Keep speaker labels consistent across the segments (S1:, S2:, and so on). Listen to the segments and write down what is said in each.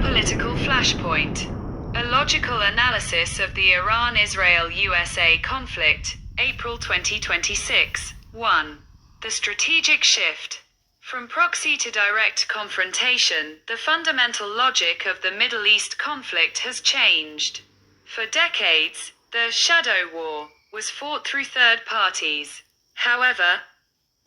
S1: geopolitical flashpoint. A logical analysis of the Iran-Israel-USA conflict, April 2026. 1. The strategic shift. From proxy to direct confrontation, the fundamental logic of the Middle East conflict has changed. For decades, the shadow war was fought through third parties. However,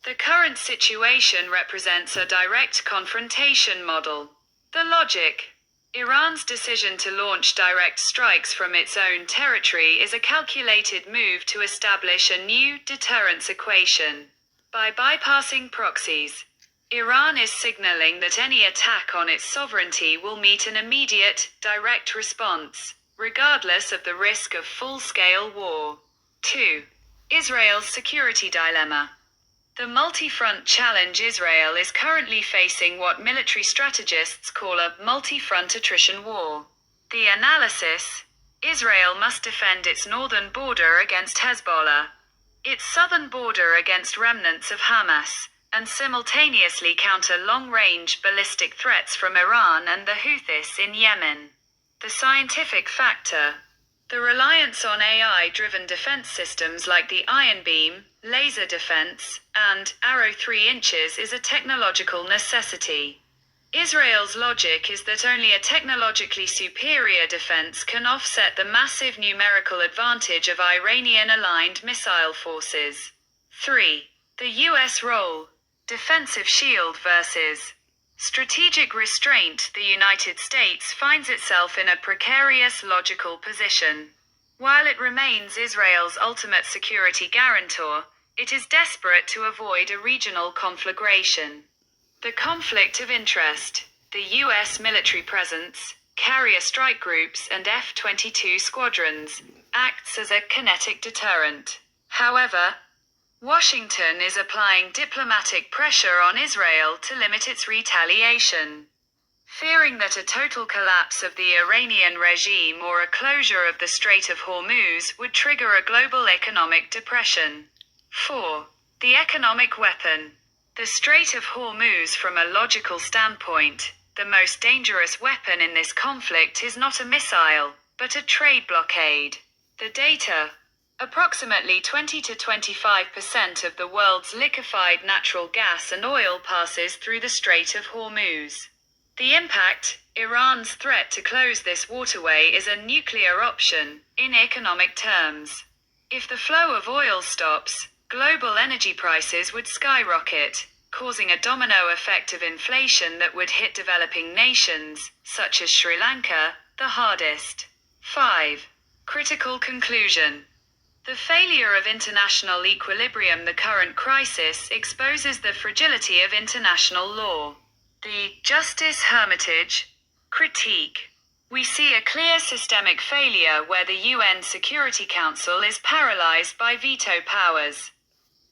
S1: the current situation represents a direct confrontation model. The logic. Iran's decision to launch direct strikes from its own territory is a calculated move to establish a new deterrence equation. By bypassing proxies, Iran is signaling that any attack on its sovereignty will meet an immediate, direct response, regardless of the risk of full-scale war. 2. Israel's security dilemma. The multi-front challenge. Israel is currently facing what military strategists call a multi-front attrition war. The analysis: Israel must defend its northern border against Hezbollah, its southern border against remnants of Hamas, and simultaneously counter long-range ballistic threats from Iran and the Houthis in Yemen. The scientific factor. The reliance on AI-driven defense systems like the Iron Beam, laser defense, and Arrow 3 inches is a technological necessity. Israel's logic is that only a technologically superior defense can offset the massive numerical advantage of Iranian-aligned missile forces. 3. The U.S. role. Defensive shield versus strategic restraint. The United States finds itself in a precarious logical position. While it remains Israel's ultimate security guarantor, it is desperate to avoid a regional conflagration. The conflict of interest. The U.S. military presence, carrier strike groups and F-22 squadrons, acts as a kinetic deterrent. However, Washington is applying diplomatic pressure on Israel to limit its retaliation. Fearing that a total collapse of the Iranian regime or a closure of the Strait of Hormuz would trigger a global economic depression. 4. The economic weapon. The Strait of Hormuz. From a logical standpoint, the most dangerous weapon in this conflict is not a missile, but a trade blockade. The data. Approximately 20 to 25% of the world's liquefied natural gas and oil passes through the Strait of Hormuz. The impact. Iran's threat to close this waterway is a nuclear option, in economic terms. If the flow of oil stops, global energy prices would skyrocket, causing a domino effect of inflation that would hit developing nations, such as Sri Lanka, the hardest. 5. Critical conclusion. The failure of international equilibrium. The current crisis exposes the fragility of international law. The Justice Hermitage critique. We see a clear systemic failure where the UN Security Council is paralyzed by veto powers.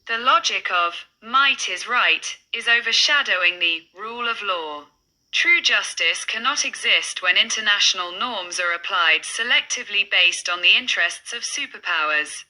S1: The logic of might is right is overshadowing the rule of law. True justice cannot exist when international norms are applied selectively based on the interests of superpowers.